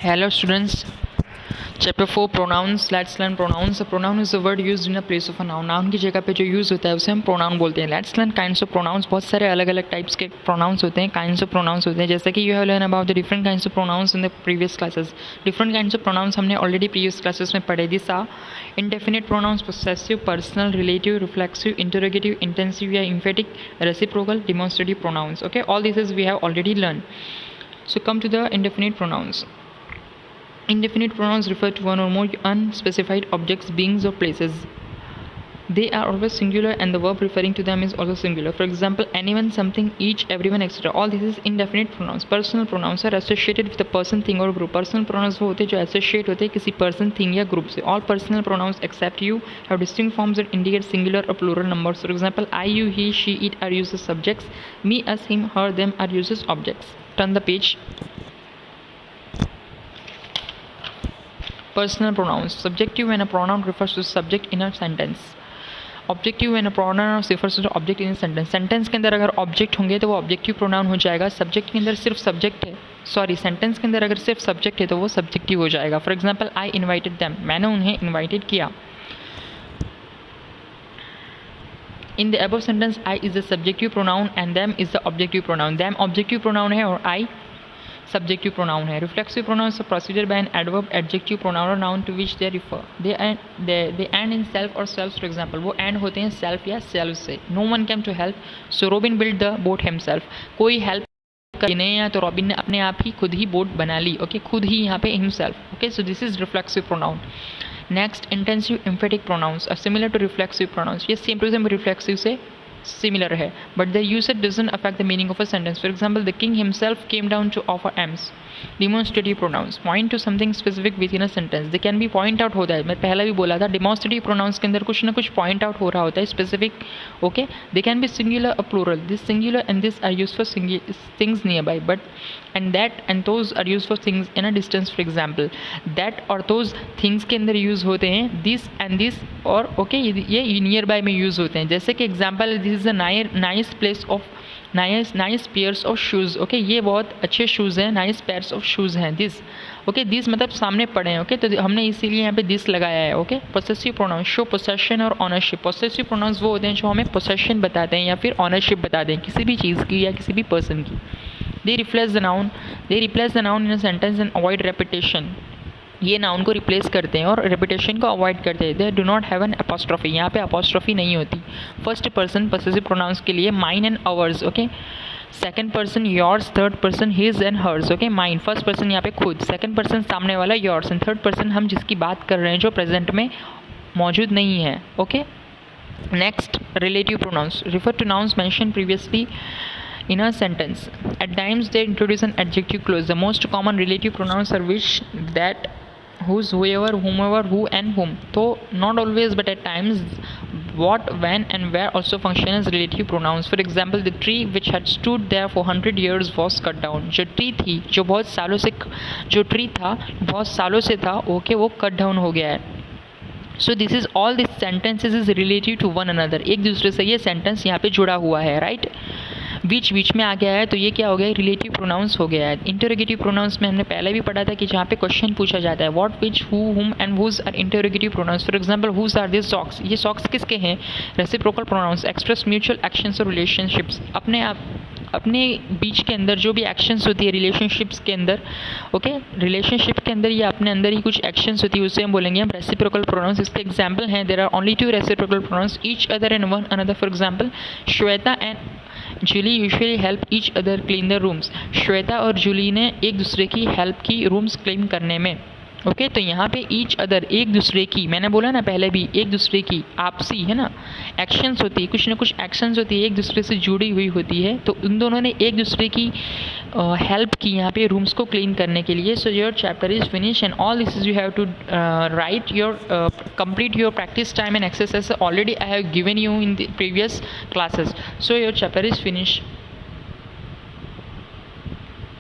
Hello students, chapter 4 pronouns. Let's learn pronouns. A pronoun is a word used in a place of a noun. Noun की जगह पे जो use होता है उसे हम pronoun बोलते हैं. Let's learn kinds of pronouns. बहुत सारे अलग अलग types के pronouns होते हैं, kinds of pronouns होते हैं. जैसे कि you have learned about the different kinds of pronouns in the previous classes. Different kinds of pronouns हमने already previous classes में पढ़े. These are indefinite pronouns, possessive, personal, relative, reflexive, interrogative, intensive या emphatic, reciprocal, demonstrative pronouns. Okay, all these we have already learned. So come to the indefinite pronouns. Indefinite pronouns refer to one or more unspecified objects, beings, or places. They are always singular and the verb referring to them is also singular. For example, anyone, something, each, everyone, etc. All this is indefinite pronouns. Personal pronouns are associated with a person, thing or group. Personal pronouns वो होते हैं जो associate होते हैं किसी person, thing या group से. All personal pronouns except you have distinct forms that indicate singular or plural numbers. For example, I, you, he, she, it are used as subjects. Me, us, him, her, them are used as objects. Turn the page. Personal pronouns. Subjective when a pronoun refers to subject in a sentence. Objective when a pronoun refers to object in a sentence. Sentence के अंदर अगर object होंगे तो वो objective pronoun हो जाएगा. Subject के अंदर सिर्फ subject है. Sorry, sentence के अंदर अगर सिर्फ subject है तो वो subjective हो जाएगा. For example, I invited them. मैंने उन्हें invited किया. In the above sentence, I is the subjective pronoun and them is the objective pronoun. Them objective pronoun है और I subjective pronoun है. Reflexive pronouns are preceded by an adverb, adjective pronoun or noun to which they refer. They end in self or selves. For example, वो end होते हैं self या self से. No one came to help, so Robin built the boat himself. कोई help नहीं आया तो robin ने अपने आप ही खुद ही बोट बना ली. ओके, खुद ही यहाँ पे himself. Okay, so this is reflexive pronoun. Next, intensive emphatic pronouns are similar to reflexive pronouns. ये same to same reflexive से similar है, but their usage doesn't affect the meaning of a sentence. For example, the king himself came down to offer alms. Demonstrative pronouns point to something specific within a sentence. They can be point out होता है. मैं पहला भी बोला था demonstrative pronouns के अंदर कुछ ना कुछ point out हो रहा होता है specific. Okay, they can be singular or plural. This singular and this are used for things nearby, but and that and those are used for things in a distance. For example, that और those things के अंदर use होते हैं this and this और okay ये nearby में use होते हैं. जैसे कि example, this is a nice place of nice pairs of shoes. Okay, ये बहुत अच्छे शूज़ हैं, nice pairs of shoes हैं. दिस ओके, दिस मतलब सामने पड़े हैं. ओके, तो हमने इसीलिए यहाँ पे दिस लगाया है. Okay, possessive pronouns show possession और ऑनरशिप. पोसेसिव प्रोनाउंस वो होते हैं जो हमें पोसेशन बताते हैं या फिर ऑनरशिप बताते हैं किसी भी चीज़ की या किसी भी पर्सन की. They replace the noun in a sentence and avoid repetition. ये नाउन को रिप्लेस करते हैं और रेपिटेशन को अवॉइड करते हैं. They do not have an apostrophe. यहाँ पे अपॉस्ट्रॉफी नहीं होती. फर्स्ट पर्सन पॉसेसिव प्रोनाउंस के लिए mine and ours. Okay, second person yours, third person his and hers. Okay, mine first person यहाँ पे खुद, सेकंड पर्सन सामने वाला योर्स एंड थर्ड पर्सन हम जिसकी बात कर रहे हैं जो प्रेजेंट में मौजूद नहीं है. Okay, next, relative pronouns refer to nouns mentioned previously in a sentence. At times they introduce an adjective clause. The most common relative pronouns are which, that, whose, whoever, whomever, who and whom. So not always but at times what, when and where also function as relative pronouns. For example, the tree which had stood there for 100 years was cut down. जो tree थी जो tree था बहुत सालों से था, okay, वो cut down हो गया है. So this is all this sentences is relative to one another. एक दूसरे से ये सेंटेंस यहाँ पे जुड़ा हुआ है. राइट, बीच में आ गया है तो ये क्या हो गया, रिलेटिव प्रोनाउंस हो गया है. इंटरोगेटिव प्रोनाउंस में हमने पहले भी पढ़ा था कि जहाँ पे क्वेश्चन पूछा जाता है what, which, who, whom and whose are interrogative pronouns. For example, whose are this socks. ये सॉक्स किसके हैं, reciprocal pronouns. Express mutual actions और रिलेशनशिप्स. अपने बीच के अंदर जो भी एक्शंस होती है रिलेशनशिप्स के अंदर, ओके, रिलेशनशिप के अंदर या अपने अंदर ही कुछ एक्शंस होती है उसे हम बोलेंगे हम रेसिप्रोकल प्रोनाउंस. इसके एग्जांपल हैं, there are only 2 reciprocal pronouns, each other and one another. For example, Shweta and Julie usually help each other clean the rooms. Shweta और जूली ने एक दूसरे की हेल्प की रूम्स क्लीन करने में. ओके, तो यहाँ पे ईच अदर एक दूसरे की, मैंने बोला ना पहले भी, एक दूसरे की आपसी है ना, एक्शंस होती है, कुछ ना कुछ एक्शंस होती है एक दूसरे से जुड़ी हुई होती है. तो उन दोनों ने एक दूसरे की हेल्प की यहाँ पे रूम्स को क्लीन करने के लिए. So your chapter is finish and all this is you have to write your complete your practice time and exercise already I have given you in the previous classes. So your chapter is finished.